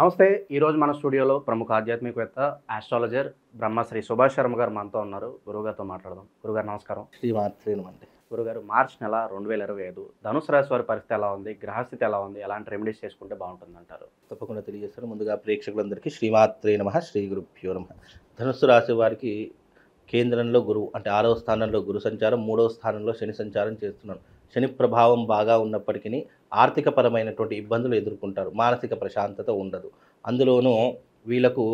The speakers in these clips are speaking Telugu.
నమస్తే. ఈరోజు మన స్టూడియోలో ప్రముఖ ఆధ్యాత్మికవేత్త, ఆస్ట్రాలజర్ బ్రహ్మశ్రీ సుభాష్ శర్మ గారు మనతో ఉన్నారు. గురువుగారితో మాట్లాడదాం. గురుగారు నమస్కారం. శ్రీమాత్రేనమండి. గురుగారు, మార్చి నెల 2025 ధనుసు రాశి వారి పరిస్థితి ఎలా ఉంది? గ్రహస్థితి ఎలా ఉంది? ఎలాంటి రెమెడీస్ చేసుకుంటే బాగుంటుందంటారు? తప్పకుండా తెలియజేస్తాను. ముందుగా ప్రేక్షకులందరికీ శ్రీమాత్రే నమః, శ్రీ గురుభ్యో నమః. ధనుస్సు రాశి వారికి కేంద్రంలో గురువు అంటే 6వ స్థానంలో గురు సంచారం, 3వ స్థానంలో శని సంచారం చేస్తున్నాడు. శని ప్రభావం బాగా ఉన్నప్పటికీ ఆర్థికపరమైనటువంటి ఇబ్బందులు ఎదుర్కొంటారు. మానసిక ప్రశాంతత ఉండదు. అందులోనూ వీళ్ళకు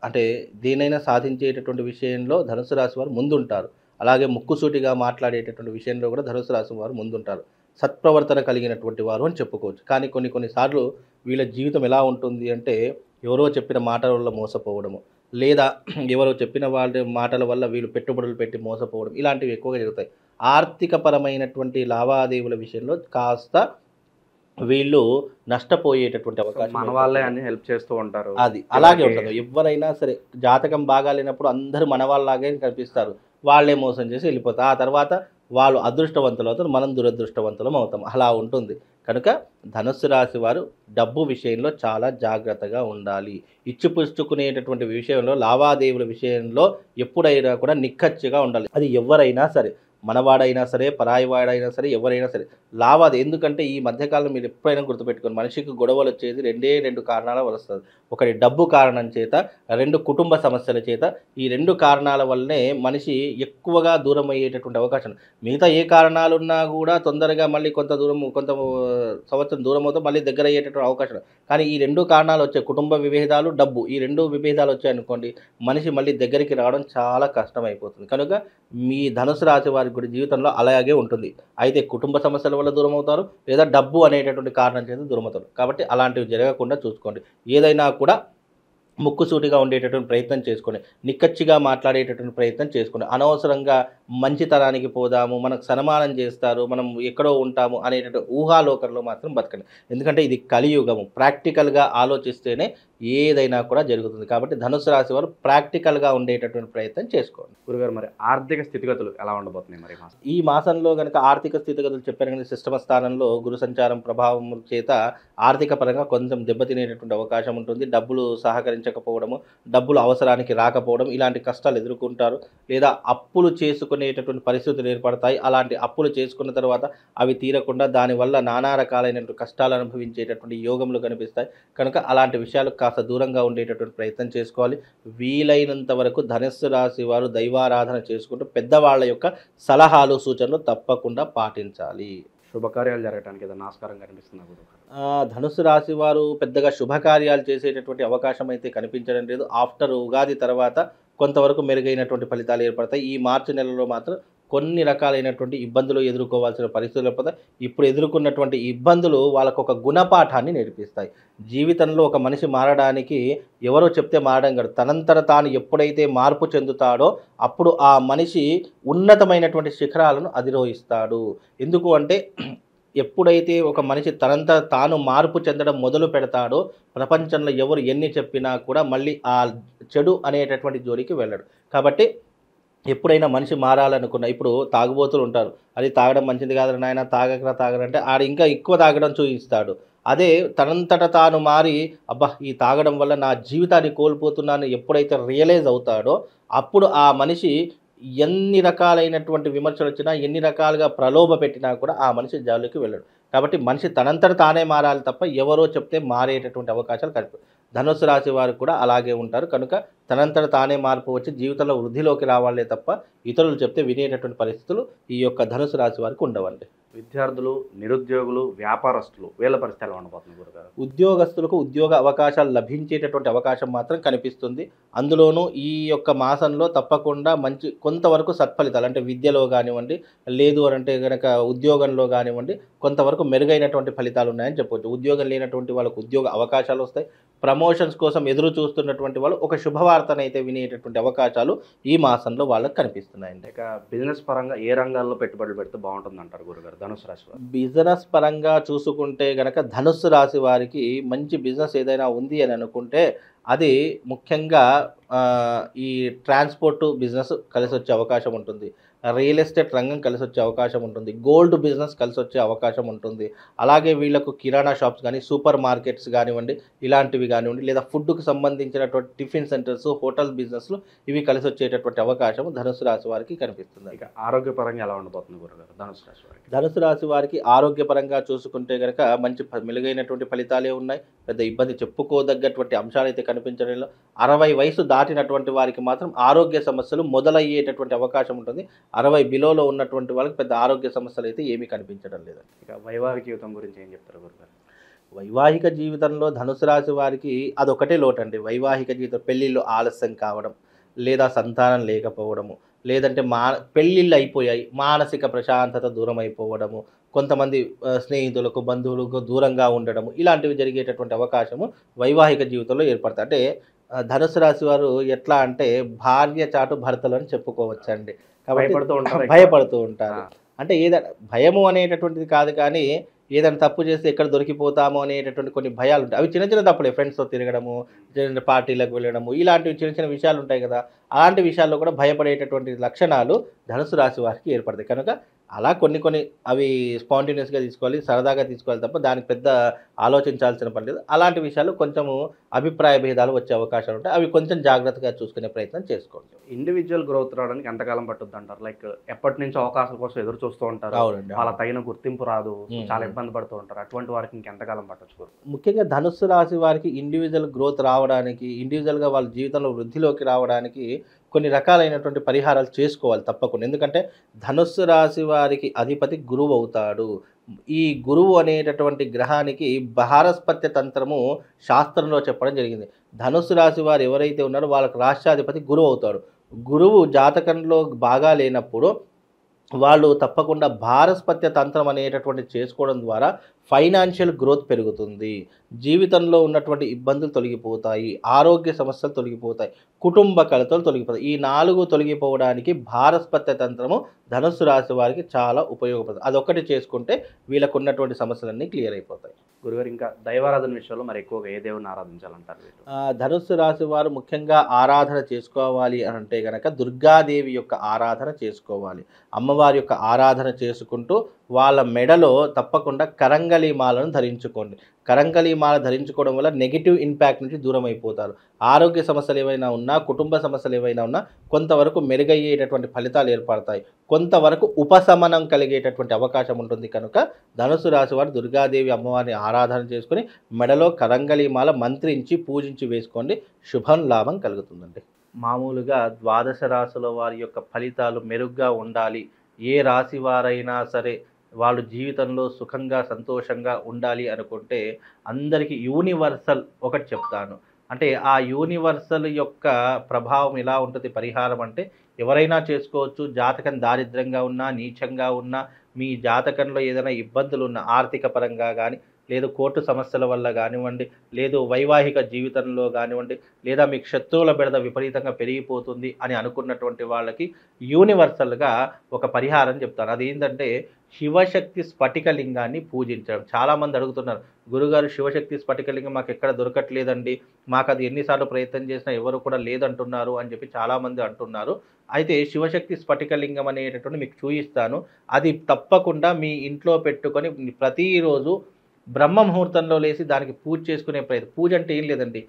అంటే దేనైనా సాధించేటటువంటి విషయంలో ధనుసు రాశి వారు ముందుంటారు. అలాగే ముక్కుసూటిగా మాట్లాడేటటువంటి విషయంలో కూడా ధనుసు రాశి వారు ముందుంటారు. సత్ప్రవర్తన కలిగినటువంటి వారు అని చెప్పుకోవచ్చు. కానీ కొన్నిసార్లు వీళ్ళ జీవితం ఎలా ఉంటుంది అంటే ఎవరో చెప్పిన మాటల వల్ల మోసపోవడము, లేదా ఎవరో చెప్పిన వాళ్ళ మాటల వల్ల వీళ్ళు పెట్టుబడులు పెట్టి మోసపోవడం, ఇలాంటివి ఎక్కువగా జరుగుతాయి. ఆర్థికపరమైనటువంటి లావాదేవీల విషయంలో కాస్త వీళ్ళు నష్టపోయేటటువంటి అవకాశం మన వాళ్ళే అన్ని హెల్ప్ చేస్తూ ఉంటారు. అది అలాగే ఉంటుంది. ఎవరైనా సరే జాతకం బాగాలేనప్పుడు అందరూ మన వాళ్ళలాగే కనిపిస్తారు. వాళ్ళే మోసం చేసి వెళ్ళిపోతారు. ఆ తర్వాత వాళ్ళు అదృష్టవంతులు అవుతారు, మనం దురదృష్టవంతులం అవుతాం. అలా ఉంటుంది. కనుక ధనుస్సు రాశి వారు డబ్బు విషయంలో చాలా జాగ్రత్తగా ఉండాలి. ఇచ్చిపుచ్చుకునేటటువంటి విషయంలో, లావాదేవీల విషయంలో ఎప్పుడైనా కూడా నిక్కచ్చిగా ఉండాలి. అది ఎవరైనా సరే, మనవాడైనా సరే, పరాయివాడైనా సరే, ఎవరైనా సరే ఎందుకంటే ఈ మధ్యకాలంలో మీరు ఎప్పుడైనా గుర్తుపెట్టుకోండి, మనిషికి గొడవలు వచ్చేది రెండు కారణాల వల్ల వస్తుంది. ఒకటి డబ్బు కారణం చేత, 2 కుటుంబ సమస్యల చేత. ఈ 2 కారణాల వల్లనే మనిషి ఎక్కువగా దూరం అయ్యేటటువంటి అవకాశం. మిగతా ఏ కారణాలున్నా కూడా తొందరగా మళ్ళీ కొంత సంవత్సరం దూరం అవుతాం, మళ్ళీ దగ్గర అయ్యేటటువంటి అవకాశం. కానీ ఈ 2 కారణాలు వచ్చాయి, కుటుంబ విభేదాలు, డబ్బు. ఈ 2 విభేదాలు వచ్చాయనుకోండి, మనిషి మళ్ళీ దగ్గరికి రావడం చాలా కష్టమైపోతుంది. కనుక మీ ధనుసు రాశి వారి కూడా జీవితంలో అలాగే ఉంటుంది. అయితే కుటుంబ సమస్యల వల్ల దూరం అవుతారు, లేదా డబ్బు అనేటటువంటి కారణం చేత దూరం అవుతారు. కాబట్టి అలాంటివి జరగకుండా చూసుకోండి. ఏదైనా కూడా ముక్కుసూటిగా ఉండేటటువంటి ప్రయత్నం చేసుకోండి. నిక్కచ్చిగా మాట్లాడేటటువంటి ప్రయత్నం చేసుకోండి. అనవసరంగా మంచితనానికి పోదాము, మనకు సన్మానం చేస్తారు, మనం ఎక్కడో ఉంటాము అనేటటువంటి ఊహాలోకంలో మాత్రం బతకండి. ఎందుకంటే ఇది కలియుగము. ప్రాక్టికల్గా ఆలోచిస్తేనే ఏదైనా కూడా జరుగుతుంది. కాబట్టి ధనుసు రాశి వారు ప్రాక్టికల్గా ఉండేటటువంటి ప్రయత్నం చేసుకోండి. గురుగారు, మరి ఆర్థిక స్థితిగతులు ఎలా ఉండబోతున్నాయి మరి మాసం? ఈ మాసంలో కనుక ఆర్థిక స్థితిగతులు చెప్పారు కానీ సిస్టమ స్థానంలో గురు సంచారం ప్రభావం చేత ఆర్థిక పరంగా కొంచెం దెబ్బతినేటటువంటి అవకాశం ఉంటుంది. డబ్బులు సహకరించకపోవడము, డబ్బులు అవసరానికి రాకపోవడం, ఇలాంటి కష్టాలు ఎదుర్కొంటారు. లేదా అప్పులు చేసుకునేటటువంటి పరిస్థితులు ఏర్పడతాయి. అలాంటి అప్పులు చేసుకున్న తర్వాత అవి తీరకుండా దానివల్ల నానా రకాలైనటువంటి కష్టాలు అనుభవించేటటువంటి యోగములు కనిపిస్తాయి. కనుక అలాంటి విషయాలు కాస్త దూరంగా ఉండేటటువంటి ప్రయత్నం చేసుకోవాలి. వీలైనంత వరకు ధనుస్సు రాశి వారు దైవారాధన చేసుకుంటూ పెద్దవాళ్ళ యొక్క సలహాలు, సూచనలు తప్పకుండా పాటించాలి. శుభకార్యాలు జరగడానికి ఏదైనా ఆస్కారం కనిపిస్తుందా గురుగారు? ధనుస్సు రాశి వారు పెద్దగా శుభకార్యాలు చేసేటటువంటి అవకాశం అయితే కనిపించడం లేదు. ఆఫ్టర్ ఉగాది తర్వాత కొంతవరకు మెరుగైనటువంటి ఫలితాలు ఏర్పడతాయి. ఈ మార్చి నెలలో మాత్రం కొన్ని రకాలైనటువంటి ఇబ్బందులు ఎదుర్కోవాల్సిన పరిస్థితులు ఏర్పడతాయి. ఇప్పుడు ఎదుర్కొన్నటువంటి ఇబ్బందులు వాళ్ళకు ఒక గుణపాఠాన్ని నేర్పిస్తాయి. జీవితంలో ఒక మనిషి మారడానికి ఎవరో చెప్తే మారడం కాదు, తనంతట తాను ఎప్పుడైతే మార్పు చెందుతాడో అప్పుడు ఆ మనిషి ఉన్నతమైనటువంటి శిఖరాలను అధిరోహిస్తాడు. ఎందుకు అంటే ఎప్పుడైతే ఒక మనిషి తనంత తాను మార్పు చెందడం మొదలు పెడతాడో ప్రపంచంలో ఎవరు ఎన్ని చెప్పినా కూడా మళ్ళీ ఆ చెడు అనేటటువంటి జోలికి వెళ్ళడు. కాబట్టి ఎప్పుడైనా మనిషి మారాలనుకున్న, ఇప్పుడు తాగుబోతులు ఉంటారు, అది తాగడం మంచిది కాదు నాయన, తాగరంటే ఆడు ఇంకా ఎక్కువ తాగడం చూపిస్తాడు. అదే తనంతట తాను మారి అబ్బా ఈ తాగడం వల్ల నా జీవితాన్ని కోల్పోతున్నాను ఎప్పుడైతే రియలైజ్ అవుతాడో అప్పుడు ఆ మనిషి ఎన్ని రకాలైనటువంటి విమర్శలు వచ్చినా, ఎన్ని రకాలుగా ప్రలోభ పెట్టినా కూడా ఆ మనిషి జోలికి వెళ్ళడు. కాబట్టి మనిషి తనంతట తానే మారాలి తప్ప ఎవరో చెప్తే మారేటటువంటి అవకాశాలు కనిపి. ధనుస్సు రాశి వారు కూడా అలాగే ఉంటారు. కనుక తనంతట తానే మార్పు వచ్చి జీవితంలో వృద్ధిలోకి రావాలే తప్ప ఇతరులు చెప్తే వినేటటువంటి పరిస్థితులు ఈ యొక్క ధనుస్సు రాశి వారికి ఉండవండి. విద్యార్థులు, నిరుద్యోగులు, వ్యాపారస్తులు వీళ్ళ పరిస్థితి ఎలా ఉండబోతుంది గురుగారు? ఉద్యోగస్తులకు ఉద్యోగ అవకాశాలు లభించేటటువంటి అవకాశం మాత్రం కనిపిస్తుంది. అందులోనూ ఈ యొక్క మాసంలో తప్పకుండా మంచి కొంతవరకు సత్ఫలితాలు అంటే విద్యలో కానివ్వండి, లేదు అంటే కనుక ఉద్యోగంలో కానివ్వండి కొంతవరకు మెరుగైనటువంటి ఫలితాలు ఉన్నాయని చెప్పవచ్చు. ఉద్యోగం లేనటువంటి వాళ్ళకు ఉద్యోగ అవకాశాలు వస్తాయి. ప్రమోషన్స్ కోసం ఎదురు చూస్తున్నటువంటి వాళ్ళు ఒక శుభవార్తను అయితే వినేటటువంటి అవకాశాలు ఈ మాసంలో వాళ్ళకి కనిపిస్తున్నాయండి. ఇక బిజినెస్ పరంగా ఏ రంగాల్లో పెట్టుబడులు పెడితే బాగుంటుంది అంటారు గురుగారు ధనుసు రాశి వారు? బిజినెస్ పరంగా చూసుకుంటే గనక ధనుస్సు రాశి వారికి మంచి బిజినెస్ ఏదైనా ఉంది అని అనుకుంటే అది ముఖ్యంగా ఈ ట్రాన్స్పోర్ట్ బిజినెస్ కలిసి వచ్చే అవకాశం ఉంటుంది. రియల్ ఎస్టేట్ రంగం కలిసి వచ్చే అవకాశం ఉంటుంది, గోల్డ్ బిజినెస్ కలిసి వచ్చే అవకాశం ఉంటుంది. అలాగే వీళ్ళకు కిరాణా షాప్స్ కానీ, సూపర్ మార్కెట్స్ కానివ్వండి, ఇలాంటివి కానివ్వండి, లేదా ఫుడ్కు సంబంధించినటువంటి టిఫిన్ సెంటర్స్, హోటల్ బిజినెస్లు ఇవి కలిసి వచ్చేటటువంటి అవకాశం ధనుసు రాశి వారికి కనిపిస్తుంది. ఇక ఆరోగ్యపరంగా ఎలా ఉండబోతుంది గురుగారు ధనుసు రాశి వారికి? ధనుసు రాశి వారికి ఆరోగ్యపరంగా చూసుకుంటే కనుక మంచి మెరుగైనటువంటి ఫలితాలే ఉన్నాయి. పెద్ద ఇబ్బంది చెప్పుకోదగ్గటువంటి అంశాలు అయితే కనిపించడం లేదు. 60 వయసు దాటినటువంటి వారికి మాత్రం ఆరోగ్య సమస్యలు మొదలయ్యేటటువంటి అవకాశం ఉంటుంది. 60 బిలోలో ఉన్నటువంటి వాళ్ళకి పెద్ద ఆరోగ్య సమస్యలు అయితే ఏమీ కనిపించడం లేదు. ఇక వైవాహిక జీవితం గురించి ఏం చెప్తారు గురుగారు? వైవాహిక జీవితంలో ధనుసు రాశి వారికి అదొకటే లోటండి. వైవాహిక జీవితం పెళ్ళిళ్ళు ఆలస్యం కావడం, లేదా సంతానం లేకపోవడము, లేదంటే పెళ్ళిళ్ళు అయిపోయాయి మానసిక ప్రశాంతత దూరం అయిపోవడము, కొంతమంది స్నేహితులకు బంధువులకు దూరంగా ఉండడము, ఇలాంటివి జరిగేటటువంటి అవకాశము వైవాహిక జీవితంలో ఏర్పడతాయి. అంటే ధనుసు రాశి వారు ఎట్లా అంటే భార్య చాటు భర్తలు అని చెప్పుకోవచ్చండి. కాబట్టి భయపడుతూ ఉంటారు. అంటే ఏదైనా భయము అనేటటువంటిది కాదు, కానీ ఏదైనా తప్పు చేస్తే ఎక్కడ దొరికిపోతామో అనేటటువంటి కొన్ని భయాలు ఉంటాయి. అవి చిన్న చిన్న తప్పులే, ఫ్రెండ్స్తో తిరగడము, చిన్న పార్టీలకు వెళ్ళడము, ఇలాంటివి చిన్న చిన్న విషయాలు ఉంటాయి కదా. అలాంటి విషయాల్లో కూడా భయపడేటటువంటి లక్షణాలు ధనుసు రాశి వారికి ఏర్పడతాయి. కనుక అలా కొన్ని అవి స్పాంటేనియస్గా తీసుకోవాలి, సరదాగా తీసుకోవాలి తప్ప దానికి పెద్ద ఆలోచించాల్సిన పని లేదు. అలాంటి విషయాలు కొంచెము అభిప్రాయ భేదాలు వచ్చే అవకాశాలు ఉంటాయి. అవి కొంచెం జాగ్రత్తగా చూసుకునే ప్రయత్నం చేసుకోండి. ఇండివిజువల్ గ్రోత్ రావడానికి ఎంతకాలం పట్టుద్ది అంటారు? లైక్ ఎప్పటి నుంచి అవకాశాల కోసం ఎదురు చూస్తూ ఉంటారు, అవునండి. వాళ్ళ తగిన గుర్తింపు రాదు, చాలా ఇబ్బంది పడుతూ ఉంటారు. అటువంటి వారికి ఇంకెంతకాలం పట్టొచ్చు? ముఖ్యంగా ధనుస్సు రాశి వారికి ఇండివిజువల్ గ్రోత్ రావడానికి, ఇండివిజువల్గా వాళ్ళ జీవితంలో వృద్ధిలోకి రావడానికి కొన్ని రకాలైనటువంటి పరిహారాలు చేసుకోవాలి తప్పకుండా. ఎందుకంటే ధనుస్సు రాశి వారికి అధిపతి గురువు అవుతాడు. ఈ గురువు అనేటటువంటి గ్రహానికి బహారస్పత్య తంత్రము శాస్త్రంలో చెప్పడం జరిగింది. ధనుస్సు రాశి వారు ఎవరైతే ఉన్నారో వాళ్ళకి రాష్ట్రాధిపతి గురువు అవుతాడు. గురువు జాతకంలో బాగా లేనప్పుడు వాళ్ళు తప్పకుండా భారస్పత్య తంత్రం అనేటటువంటి చేసుకోవడం ద్వారా ఫైనాన్షియల్ గ్రోత్ పెరుగుతుంది, జీవితంలో ఉన్నటువంటి ఇబ్బందులు తొలగిపోతాయి, ఆరోగ్య సమస్యలు తొలగిపోతాయి, కుటుంబ కలతలు తొలగిపోతాయి. ఈ 4 తొలగిపోవడానికి భారస్పత్య తంత్రము ధనుస్సు రాశి వారికి చాలా ఉపయోగపడుతుంది. అదొక్కటి చేసుకుంటే వీళ్ళకు ఉన్నటువంటి సమస్యలన్నీ క్లియర్ అయిపోతాయి. గురుగారు, ఇంకా దైవారాధన విషయంలో మరి ఎక్కువగా ఏ దేవుని ఆరాధించాలంటారు? ధనుస్సు రాశి వారు ముఖ్యంగా ఆరాధన చేసుకోవాలి అని అంటే కనుక దుర్గాదేవి యొక్క ఆరాధన చేసుకోవాలి. అమ్మవారి యొక్క ఆరాధన చేసుకుంటూ వాళ్ళ మెడలో తప్పకుండా కరంగలి మాలను ధరించుకోండి. కరంగలి మాల ధరించుకోవడం వల్ల నెగిటివ్ ఇంపాక్ట్ నుంచి దూరం అయిపోతారు. ఆరోగ్య సమస్యలు ఏవైనా ఉన్నా, కుటుంబ సమస్యలు ఏవైనా ఉన్నా కొంతవరకు మెరుగయ్యేటటువంటి ఫలితాలు ఏర్పడతాయి, కొంతవరకు ఉపశమనం కలిగేటటువంటి అవకాశం ఉంటుంది. కనుక ధనుసు రాశి వారు దుర్గాదేవి అమ్మవారిని ఆరాధన చేసుకుని మెడలో కరంగలి మాల మంత్రించి పూజించి వేసుకోండి, శుభం లాభం కలుగుతుందండి. మామూలుగా ద్వాదశ రాశుల వారి యొక్క ఫలితాలు మెరుగ్గా ఉండాలి, ఏ రాశి వారైనా సరే వాళ్ళు జీవితంలో సుఖంగా సంతోషంగా ఉండాలి అనుకుంటే అందరికీ యూనివర్సల్ ఒకటి చెప్తాను. అంటే ఆ యూనివర్సల్ యొక్క ప్రభావం ఎలా ఉంటుంది పరిహారం అంటే ఎవరైనా చేసుకోవచ్చు. జాతకం దారిద్ర్యంగా ఉన్నా, నీచంగా ఉన్నా, మీ జాతకంలో ఏదైనా ఇబ్బందులు ఉన్న ఆర్థిక పరంగా కానీ, లేదు కోర్టు సమస్యల వల్ల కానివ్వండి, లేదు వైవాహిక జీవితంలో కానివ్వండి, లేదా మీకు శత్రువుల బెడద విపరీతంగా పెరిగిపోతుంది అని అనుకున్నటువంటి వాళ్ళకి యూనివర్సల్గా ఒక పరిహారం చెప్తాను. అదేంటంటే శివశక్తి స్ఫటికలింగాన్ని పూజించడం. చాలామంది అడుగుతున్నారు, గురుగారు శివశక్తి స్ఫటికలింగం మాకు ఎక్కడ దొరకట్లేదండి, మాకు అది ఎన్నిసార్లు ప్రయత్నం చేసినా ఎవరు కూడా లేదంటున్నారు అని చెప్పి చాలామంది అంటున్నారు. అయితే శివశక్తి స్ఫటికలింగం అనేటటువంటి మీకు చూపిస్తాను. అది తప్పకుండా మీ ఇంట్లో పెట్టుకొని ప్రతిరోజు బ్రహ్మ ముహూర్తంలో లేచి దానికి పూజ చేసుకునే ప్రయత్నం. పూజ అంటే ఏం లేదండి,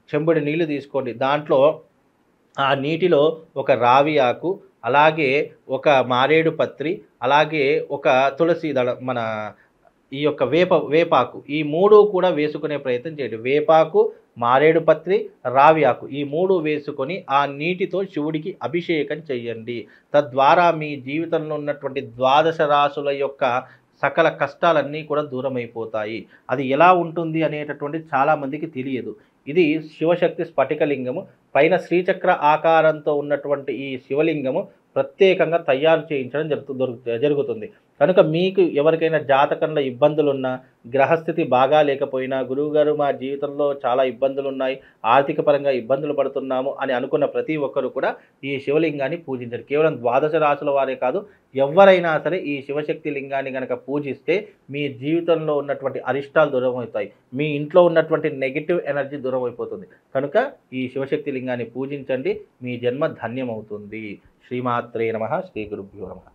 చెంబుడి నీళ్లు తీసుకోండి, దాంట్లో ఆ నీటిలో ఒక రావి ఆకు, అలాగే ఒక మారేడు పత్రి, అలాగే ఒక తులసి దళం, మన ఈ యొక్క వేపాకు, ఈ 3 కూడా వేసుకునే ప్రయత్నం చేయండి. వేపాకు, మారేడు పత్రి, రావి ఆకు, ఈ 3 వేసుకొని ఆ నీటితో శివుడికి అభిషేకం చెయ్యండి. తద్వారా మీ జీవితంలో ఉన్నటువంటి ద్వాదశ రాశుల యొక్క సకల కష్టాలన్నీ కూడా దూరం అయిపోతాయి. అది ఎలా ఉంటుంది అనేటటువంటి చాలామందికి తెలియదు. ఇది శివశక్తి స్ఫటికలింగము. పైన శ్రీచక్ర ఆకారంతో ఉన్నటువంటి ఈ శివలింగము ప్రత్యేకంగా తయారు చేయించడం జరుగుతుంది. కనుక మీకు ఎవరికైనా జాతకంలో ఇబ్బందులున్నా, గ్రహస్థితి బాగా లేకపోయినా, గురువుగారు మా జీవితంలో చాలా ఇబ్బందులున్నాయి, ఆర్థిక పరంగా ఇబ్బందులు పడుతున్నాము అని అనుకున్న ప్రతి ఒక్కరు కూడా ఈ శివలింగాన్ని పూజించండి. కేవలం ద్వాదశ రాశుల వారే కాదు, ఎవరైనా సరే ఈ శివశక్తి లింగాన్ని కనుక పూజిస్తే మీ జీవితంలో ఉన్నటువంటి అరిష్టాలు దూరం అవుతాయి. మీ ఇంట్లో ఉన్నటువంటి నెగిటివ్ ఎనర్జీ దూరం అయిపోతుంది. కనుక ఈ శివశక్తి లింగాన్ని పూజించండి, మీ జన్మ ధన్యమవుతుంది. శ్రీమాత్రే నమః. శ్రీ గురుభ్యో నమః.